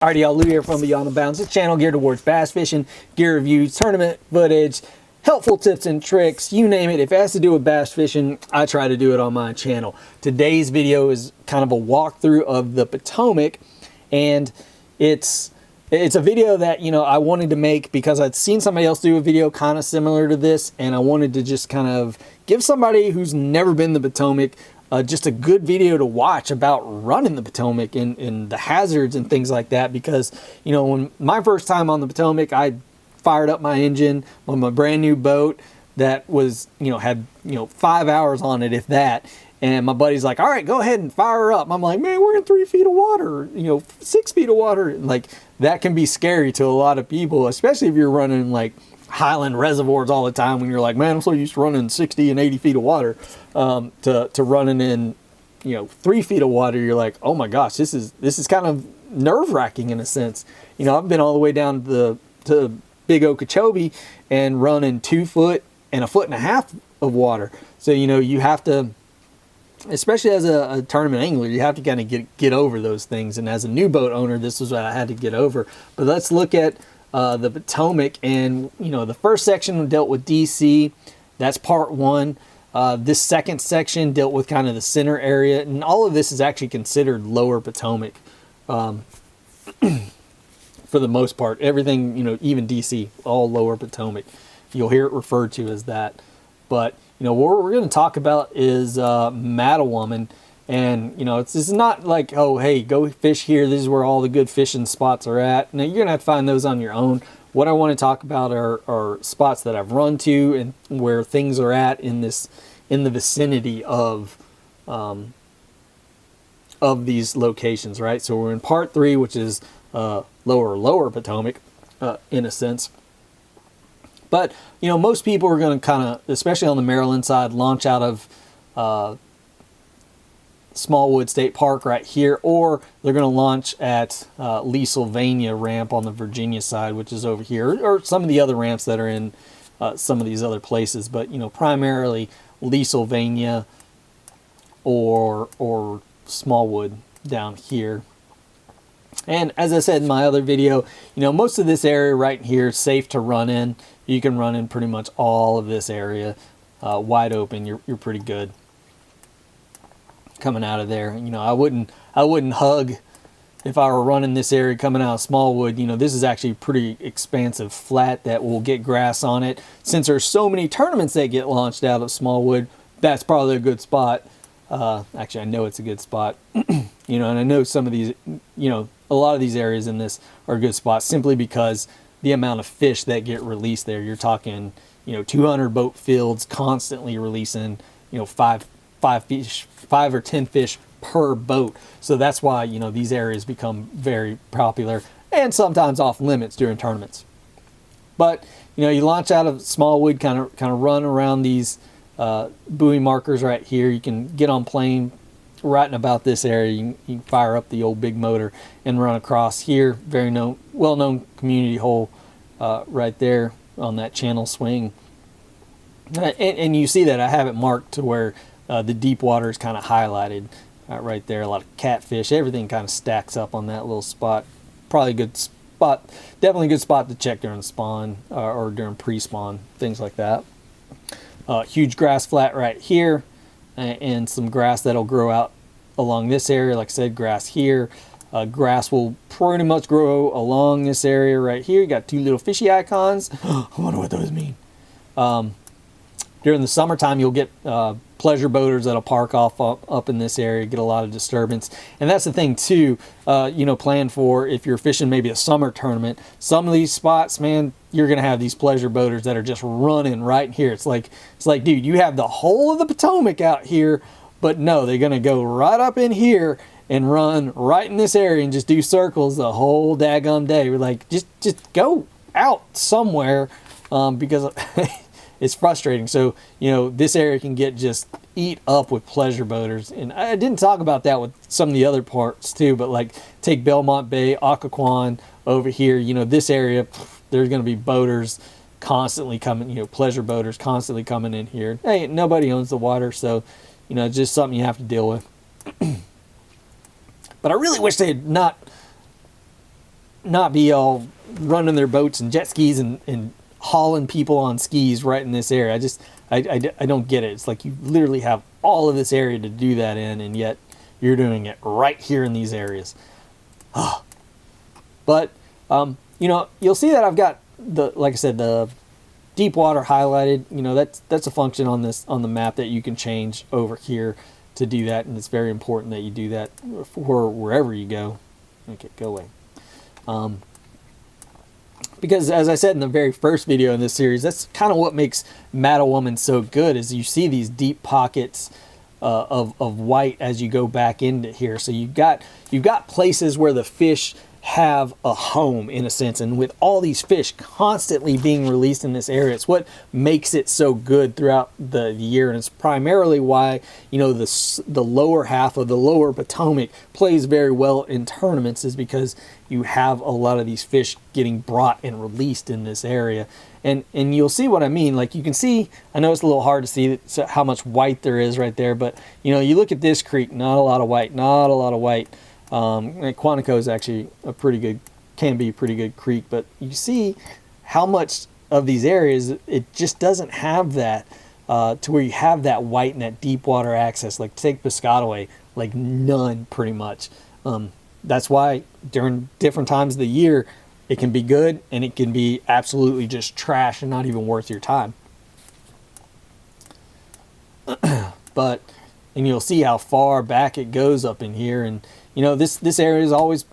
Alrighty, y'all, Lou here from Beyond the Bounds. This channel geared towards bass fishing, gear reviews, tournament footage, helpful tips and tricks, you name it. If it has to do with bass fishing, I try to do it on my channel. Today's video is kind of a walkthrough of the Potomac, and it's a video that, you know, I wanted to make because I'd seen somebody else do a video kind of similar to this, and I wanted to just kind of give somebody who's never been the Potomac just a good video to watch about running the Potomac and the hazards and things like that. Because, you know, when my first time on the Potomac, I fired up my engine on my brand new boat that was, you know, had, you know, 5 hours on it, if that. And my buddy's like, all right, go ahead and fire her up. I'm like, man, we're in 3 feet of water, you know, 6 feet of water. Like, that can be scary to a lot of people, especially if you're running like Highland reservoirs all the time, when you're like, man, I'm so used to running 60 and 80 feet of water, to running in, you know, 3 feet of water. You're like, oh my gosh, this is kind of nerve-wracking in a sense. You know, I've been all the way down to Big Okeechobee and running 2 foot and 1.5 feet of water. So, you know, you have to, especially as a tournament angler, you have to kind of get over those things. And as a new boat owner, this was what I had to get over. But let's look at the Potomac. And, you know, the first section dealt with DC. That's part one. This second section dealt with kind of the center area, and all of this is actually considered lower Potomac for the most part. Everything, you know, even DC, all lower Potomac. You'll hear it referred to as that. But, you know, what we're going to talk about is Mattawoman. And, you know, this is not like, oh, hey, go fish here. This is where all the good fishing spots are at. Now, you're going to have to find those on your own. What I want to talk about are spots that I've run to and where things are at in the vicinity of these locations, right? So we're in part 3, which is lower Potomac, in a sense. But, you know, most people are going to kind of, especially on the Maryland side, launch out of Smallwood State Park right here, or they're going to launch at Lee Sylvania ramp on the Virginia side, which is over here, or some of the other ramps that are in some of these other places. But, you know, primarily Lee Sylvania or Smallwood down here. And as I said in my other video, you know, most of this area right here is safe to run in. You can run in pretty much all of this area wide open. You're pretty good coming out of there. You know, I wouldn't hug if I were running this area coming out of Smallwood. You know, this is actually pretty expansive flat that will get grass on it. Since there's so many tournaments that get launched out of Smallwood, that's probably a good spot. Actually, I know it's a good spot. You know, and I know some of these, you know, a lot of these areas in this are good spots simply because the amount of fish that get released there. You're talking, you know, 200 boat fields constantly releasing, you know, 5 or 10 fish per boat. So that's why, you know, these areas become very popular and sometimes off limits during tournaments. But, you know, you launch out of Smallwood, kind of run around these buoy markers right here. You can get on plane right in about this area. You can fire up the old big motor and run across here. Very well-known community hole right there on that channel swing. And you see that I have it marked to where the deep water is kind of highlighted right there. A lot of catfish. Everything kind of stacks up on that little spot. Probably a good spot. Definitely a good spot to check during spawn or during pre-spawn, things like that. Huge grass flat right here, and some grass that'll grow out along this area. Like I said, grass here. Grass will pretty much grow along this area right here. You got 2 little fishy icons. I wonder what those mean. During the summertime, you'll get pleasure boaters that'll park off up in this area, get a lot of disturbance. And that's the thing too, you know, plan for if you're fishing maybe a summer tournament. Some of these spots, man, you're going to have these pleasure boaters that are just running right here. It's like, dude, you have the whole of the Potomac out here, but no, they're going to go right up in here and run right in this area and just do circles the whole daggum day. We're like, just go out somewhere, because it's frustrating. So, you know, this area can get just eat up with pleasure boaters. And I didn't talk about that with some of the other parts too, but like take Belmont Bay, Occoquan over here, you know, this area, there's going to be boaters constantly coming, you know, pleasure boaters constantly coming in here. Hey, nobody owns the water, so, you know, it's just something you have to deal with. But I really wish they had not not be all running their boats and jet skis and hauling people on skis right in this area. I don't get it. It's like you literally have all of this area to do that in, and yet you're doing it right here in these areas. Oh. But you know, you'll see that I've got like I said, the deep water highlighted. You know, that's a function on the map that you can change over here to do that, and it's very important that you do that for wherever you go. Okay, go away. Because as I said in the very first video in this series, that's kind of what makes Mattawoman so good, is you see these deep pockets of white as you go back into here. So you've got places where the fish have a home, in a sense, and with all these fish constantly being released in this area, it's what makes it so good throughout the year. And it's primarily why, you know, the lower half of the lower Potomac plays very well in tournaments, is because you have a lot of these fish getting brought and released in this area. And you'll see what I mean. Like, you can see, I know it's a little hard to see how much white there is right there, but you know, you look at this creek, not a lot of white. Quantico is actually can be a pretty good creek, but you see how much of these areas it just doesn't have that to where you have that white and that deep water access. Like, take Piscataway, like none, pretty much. That's why during different times of the year it can be good, and it can be absolutely just trash and not even worth your time. And you'll see how far back it goes up in here, and you know, this area is always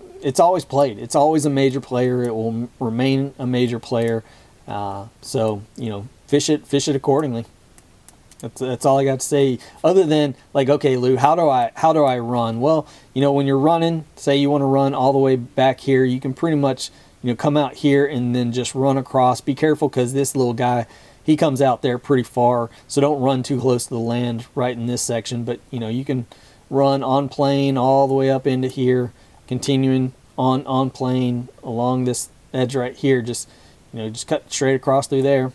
played. It's always a major player. It will remain a major player. So you know, fish it accordingly. That's all I got to say. Other than, like, okay, Lou, how do I run? Well, you know, when you're running, say you want to run all the way back here, you can pretty much, you know, come out here and then just run across. Be careful, because this little guy, he comes out there pretty far, so don't run too close to the land right in this section. But you know, you can run on plane all the way up into here, continuing on plane along this edge right here. Just, you know, just cut straight across through there,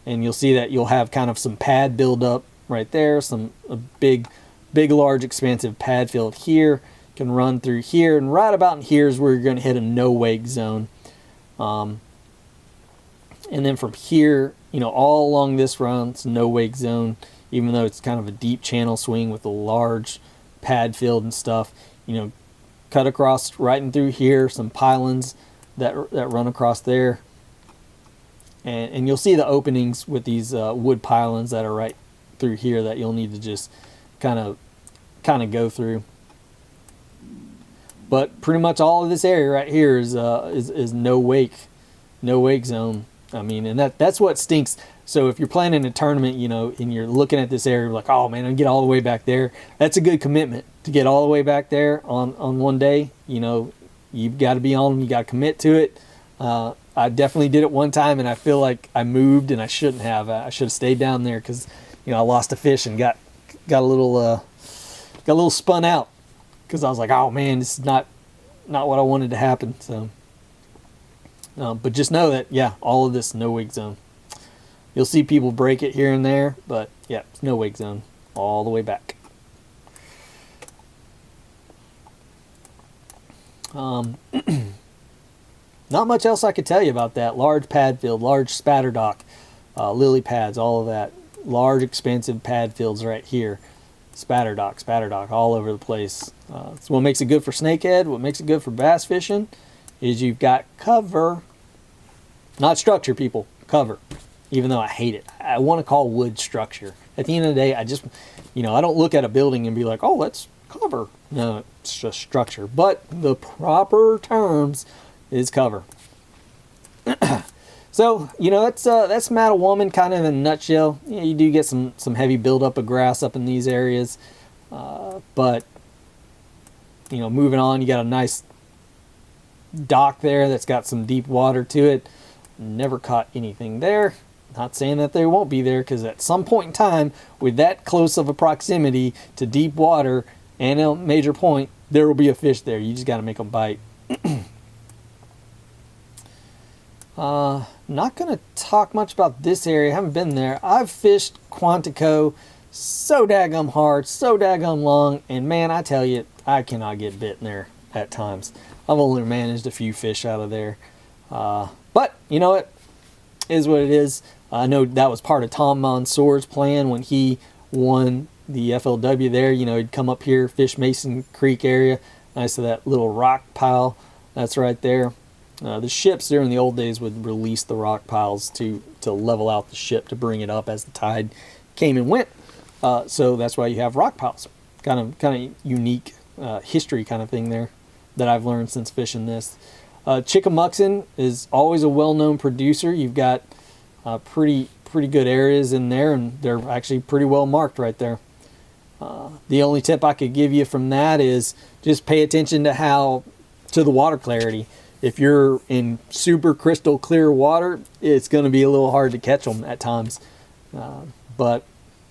and you'll see that you'll have kind of some pad build up right there, a big large expansive pad field here. You can run through here, and right about in here is where you're going to hit a no wake zone. And then from here, you know, all along this run, it's no wake zone, even though it's kind of a deep channel swing with a large pad field and stuff. You know, cut across right and through here, some pylons that run across there, and you'll see the openings with these wood pylons that are right through here that you'll need to just kind of go through. But pretty much all of this area right here is no wake zone. I mean, and that's what stinks. So if you're planning a tournament, you know, and you're looking at this area, like, oh man, I get all the way back there. That's a good commitment to get all the way back there on one day. You know, you've got to be on them. You got to commit to it. I definitely did it one time, and I feel like I moved, and I shouldn't have. I should have stayed down there, because you know, I lost a fish and got a little spun out, because I was like, oh man, this is not what I wanted to happen. So. But just know that, yeah, all of this no wake zone. You'll see people break it here and there, but yeah, it's no wake zone all the way back. Not much else I could tell you about that. Large pad field, large spatter dock, lily pads, all of that. Large expansive pad fields right here. Spatter dock, all over the place. It's what makes it good for snakehead. What makes it good for bass fishing is you've got cover. Not structure, people. Cover. Even though I hate it. I want to call wood structure. At the end of the day, I just, you know, I don't look at a building and be like, oh, that's cover. No, it's just structure. But the proper terms is cover. So, you know, that's Mattawoman kind of in a nutshell. Yeah, you do get some heavy buildup of grass up in these areas. But, you know, moving on, you got a nice dock there that's got some deep water to it. Never caught anything there. Not saying that they won't be there, because at some point in time, with that close of a proximity to deep water and a major point, there will be a fish there. You just got to make them bite. Not going to talk much about this area. I haven't been there. I've fished Quantico so daggum hard, so daggum long, and man, I tell you, I cannot get bit in there at times. I've only managed a few fish out of there. But you know, it is what it is. I know that was part of Tom Monsoor's plan when he won the FLW there. You know, he'd come up here, fish Mason Creek area. Nice to that little rock pile that's right there. The ships during the old days would release the rock piles to level out the ship, to bring it up as the tide came and went. So that's why you have rock piles. Kind of unique history kind of thing there that I've learned since fishing this. Chickamuxon is always a well-known producer. You've got pretty good areas in there, and they're actually pretty well marked right there. The only tip I could give you from that is just pay attention to the water clarity. If you're in super crystal clear water, it's going to be a little hard to catch them at times. But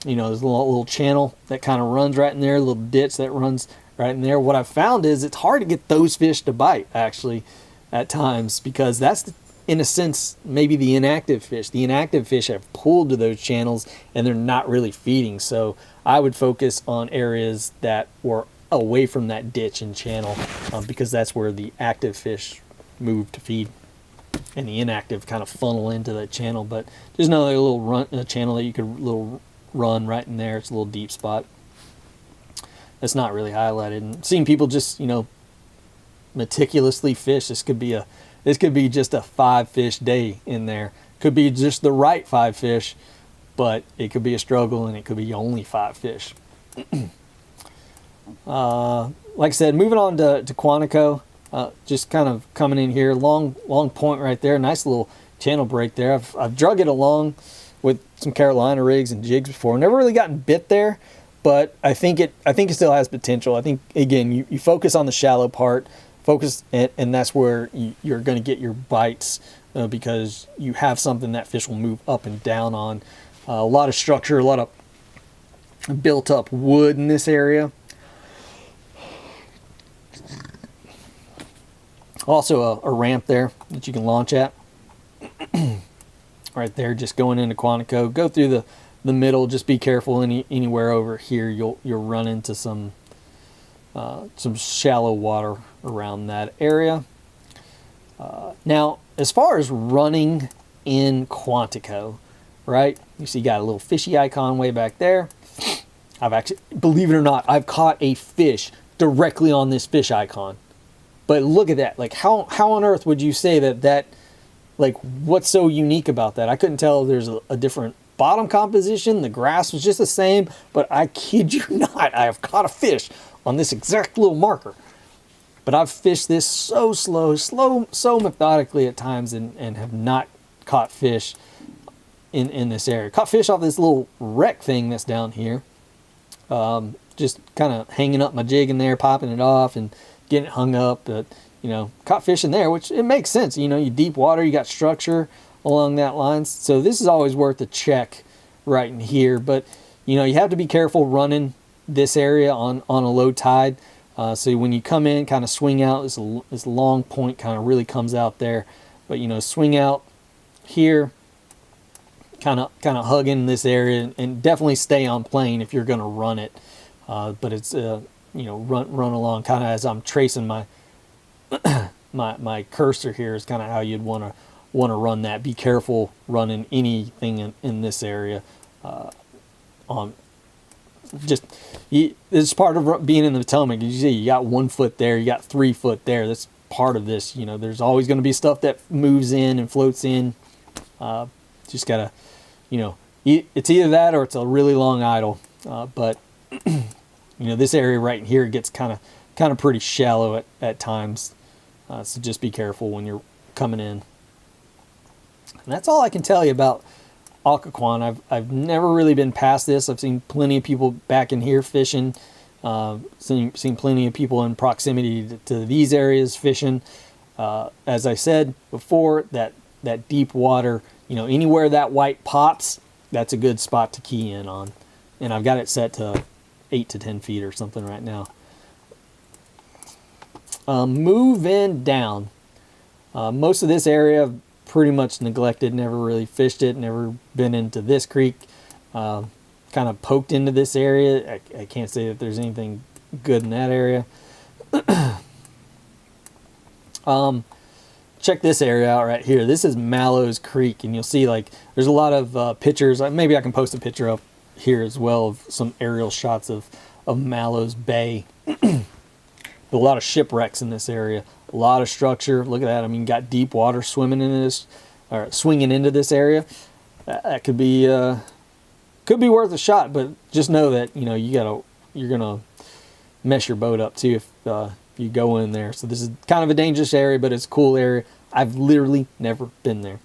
you know, there's a little channel that kind of runs right in there, a little ditch that runs right in there. What I've found is it's hard to get those fish to bite actually at times, because that's in a sense maybe the inactive fish. The inactive fish have pulled to those channels and they're not really feeding. So I would focus on areas that were away from that ditch and channel, because that's where the active fish move to feed, and the inactive kind of funnel into that channel. But there's another little channel that you could run right in there. It's a little deep spot that's not really highlighted, and seeing people just, you know, meticulously fish. This could be just a 5-fish day in there. Could be just the right 5 fish, but it could be a struggle, and it could be only 5 fish. Like I said, moving on to Quantico, just kind of coming in here, long point right there, nice little channel break there. I've drug it along with some Carolina rigs and jigs before. Never really gotten bit there, but I think it still has potential. I think, again, you focus on the shallow part, and that's where you're going to get your bites, because you have something that fish will move up and down on. A lot of structure, a lot of built up wood in this area. Also a ramp there that you can launch at. Right there, just going into Quantico. Go through the middle. Just be careful anywhere over here. You'll run into some shallow water around that area. Now, as far as running in Quantico, right? You see, you got a little fishy icon way back there. I've actually, believe it or not, I've caught a fish directly on this fish icon. But look at that. Like, how on earth would you say that, like, what's so unique about that? I couldn't tell if there's a different bottom composition. The grass was just the same, but I kid you not, I have caught a fish on this exact little marker. But I've fished this so slow, so methodically at times, and have not caught fish in this area. Caught fish off this little wreck thing that's down here. Just kind of hanging up my jig in there, popping it off, and getting it hung up. But, you know, caught fish in there, which it makes sense. You know, you deep water, you got structure along that line. So this is always worth a check right in here. But, you know, you have to be careful running this area on a low tide. So when you come in, kind of swing out, this long point kind of really comes out there. But, you know, swing out here, kind of hug in this area, and definitely stay on plane if you're going to run it. But it's, you know, run along kind of as I'm tracing my my cursor here is kind of how you'd want to run that. Be careful running anything in this area. It's part of being in the Potomac. You see, you got 1 foot there, you got 3 foot there. That's part of this. You know, there's always going to be stuff that moves in and floats in. Just gotta, you know, it's either that or it's a really long idle. But you know, this area right here gets kind of pretty shallow at times. So just be careful when you're coming in. And that's all I can tell you about Occoquan. I've never really been past this. I've seen plenty of people back in here fishing. Seen plenty of people in proximity to these areas fishing. As I said before, that deep water, you know, anywhere that white pops, that's a good spot to key in on. And I've got it set to 8 to 10 feet or something right now. Moving down. Most of this area I've pretty much neglected, never really fished it, never been into this creek. Kind of poked into this area. I can't say that there's anything good in that area. Check this area out right here. This is Mallows Creek, and you'll see like there's a lot of pictures. Maybe I can post a picture up here as well of some aerial shots of Mallows Bay. A lot of shipwrecks in this area. A lot of structure. Look at that. I mean, you got deep water swimming in this, or swinging into this area. That could be worth a shot. But just know that you're gonna mess your boat up too if you go in there. So this is kind of a dangerous area, but it's a cool area. I've literally never been there.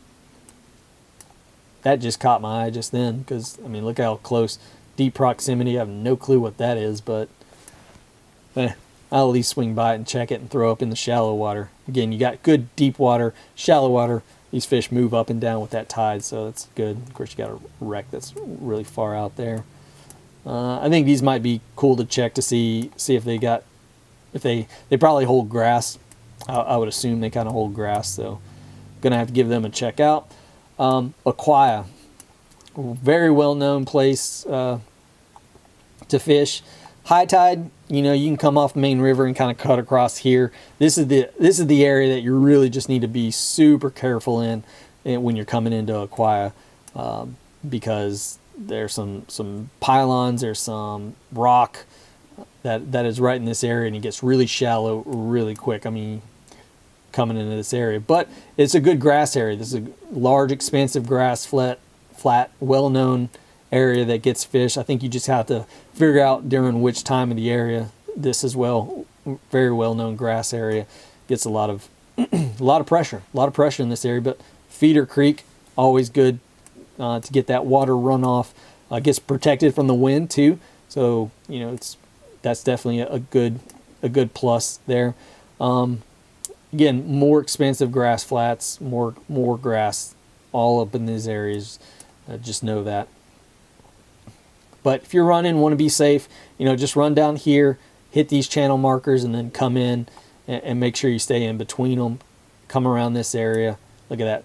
That just caught my eye just then, because I mean, look how close, deep proximity. I have no clue what that is, but I'll at least swing by it and check it and throw up in the shallow water. Again, you got good deep water, shallow water. These fish move up and down with that tide, so that's good. Of course, you got a wreck that's really far out there. I think these might be cool to check to see if they got, if they probably hold grass. I would assume they kind of hold grass, so gonna have to give them a check out. Aquia, very well known place to fish. High tide, you can come off Main River and kind of cut across here. This is the area that you really just need to be super careful in when you're coming into Aquia, because there's some pylons, there's some rock that is right in this area, and it gets really shallow really quick. I mean, coming into this area, but it's a good grass area. This is a large, expansive grass, flat, well-known area that gets fish. I think you just have to figure out during which time of the area. This as well, very well-known grass area, gets a lot of pressure in this area. But Feeder Creek, always good to get that water runoff. Gets protected from the wind too, so that's definitely a good plus there. Again, more expansive grass flats, more grass all up in these areas. Just know that. But if you're running, want to be safe, just run down here, hit these channel markers, and then come in and make sure you stay in between them. Come around this area. Look at that.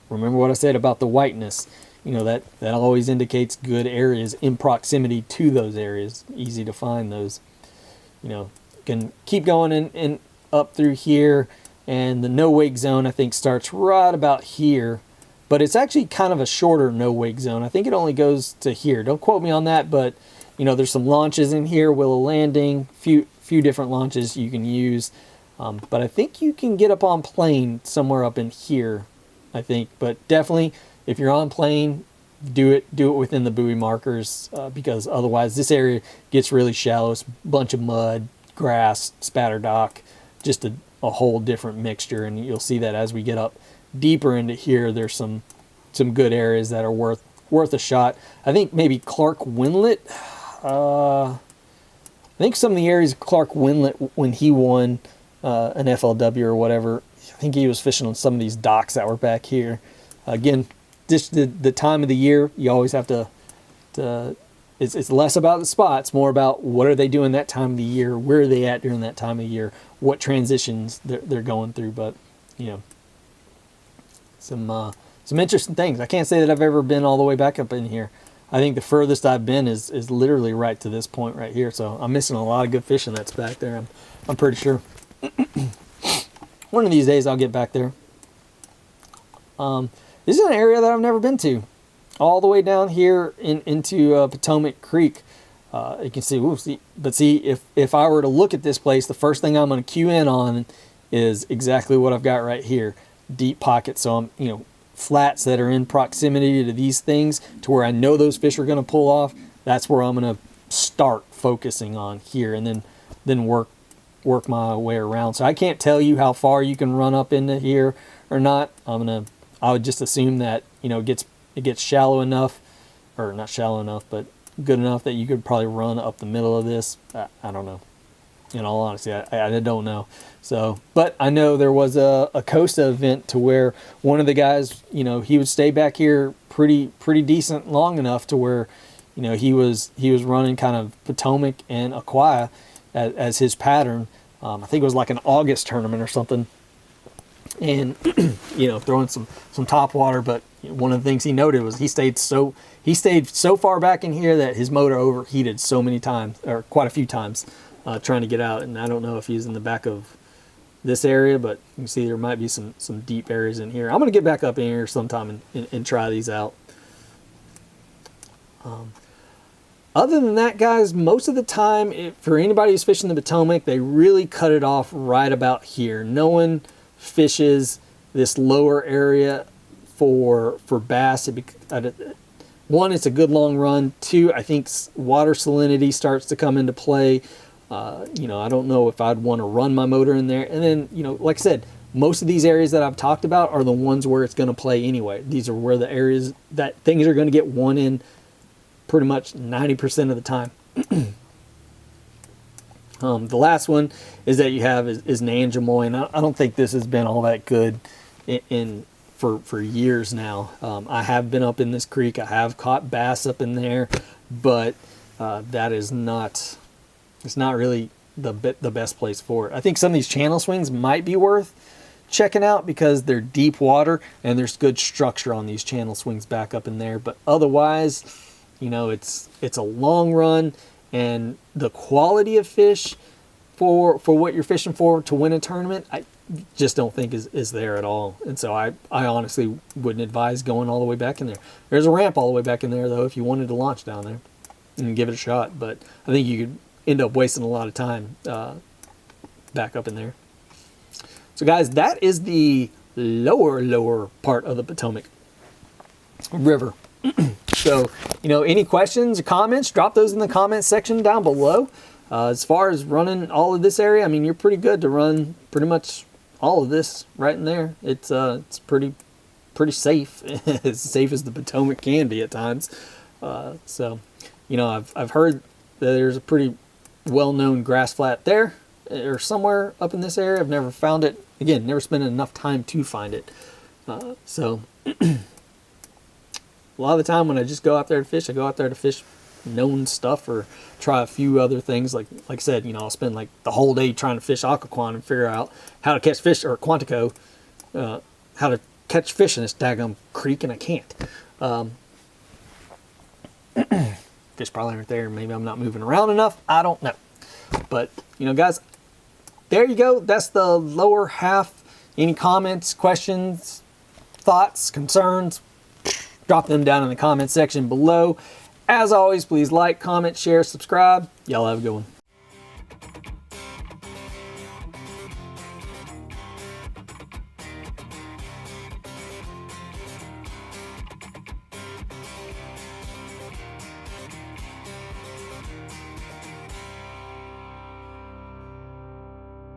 Remember what I said about the whiteness. That always indicates good areas in proximity to those areas. Easy to find those. Can keep going and up through here, and the no wake zone I think starts right about here. But it's actually kind of a shorter no-wake zone. I think it only goes to here. Don't quote me on that, but there's some launches in here, Willow Landing, few different launches you can use. But I think you can get up on plane somewhere up in here, I think. But definitely, if you're on plane, do it within the buoy markers, because otherwise this area gets really shallow. It's a bunch of mud, grass, spatter dock, just a whole different mixture. And you'll see that as we get up deeper into here, there's some good areas that are worth a shot. I think maybe Clark Windlet. I think some of the areas Clark Windlet, when he won an FLW or whatever, I think he was fishing on some of these docks that were back here. Again, just the time of the year, you always have to it's less about the spot, it's more about what are they doing that time of the year, where are they at during that time of year, what transitions they're going through. But some interesting things. I can't say that I've ever been all the way back up in here. I think the furthest I've been is literally right to this point right here. So I'm missing a lot of good fishing that's back there. I'm pretty sure. One of these days I'll get back there. This is an area that I've never been to. All the way down here into Potomac Creek. You can see, if I were to look at this place, the first thing I'm going to cue in on is exactly what I've got right here. Deep pockets. So I'm, flats that are in proximity to these things to where I know those fish are going to pull off. That's where I'm going to start focusing on here, and then work my way around. So I can't tell you how far you can run up into here or not. I would just assume that it gets shallow enough, or not shallow enough, but good enough that you could probably run up the middle of this. I don't know. In all honesty, I don't know. So, but I know there was a Costa event to where one of the guys, he would stay back here pretty decent long enough to where, he was running kind of Potomac and Aquia as his pattern. I think it was like an August tournament or something, and throwing some top water. But one of the things he noted was he stayed so far back in here that his motor overheated so many times, or quite a few times. Trying to get out, and I don't know if he's in the back of this area, but you can see there might be some deep areas in here. I'm going to get back up in here sometime and try these out. Other than that, guys, most of the time, for anybody who's fishing the Potomac, they really cut it off right about here. No one fishes this lower area for bass. One, it's a good long run. Two, I think water salinity starts to come into play. You know, I don't know if I'd want to run my motor in there. And then, you know, like I said, most of these areas that I've talked about are the ones where it's going to play anyway. These are where the areas that things are going to get one in pretty much 90% of the time. The last one is that you have is Nanjamoy, and I don't think this has been all that good for years now. I have been up in this creek. I have caught bass up in there, but that is not, it's not really the best place for it. I think some of these channel swings might be worth checking out because they're deep water and there's good structure on these channel swings back up in there. But otherwise, you know, it's a long run, and the quality of fish for what you're fishing for to win a tournament, I just don't think is there at all. And so I honestly wouldn't advise going all the way back in there. There's a ramp all the way back in there, though, if you wanted to launch down there and give it a shot. But I think you could end up wasting a lot of time back up in there. So, guys, that is the lower part of the Potomac River. So, you know, any questions or comments, drop those in the comments section down below. As far as running all of this area, I mean, you're pretty good to run pretty much all of this right in there. It's pretty safe, as safe as the Potomac can be at times. So, you know, I've heard that there's a pretty well-known grass flat there or somewhere up in this area. I've never found it. Again, never spent enough time to find it. So a lot of the time when I just go out there to fish, I go out there to fish known stuff or try a few other things. Like I said, you know, I'll spend like the whole day trying to fish Occoquan and figure out how to catch fish, or Quantico, how to catch fish in this daggum creek, and I can't. Fish probably aren't there. Maybe I'm not moving around enough. I don't know. But, you know, guys, there you go. That's the lower half. Any comments, questions, thoughts, concerns, drop them down in the comment section below. As always, please like, comment, share, subscribe. Y'all have a good one.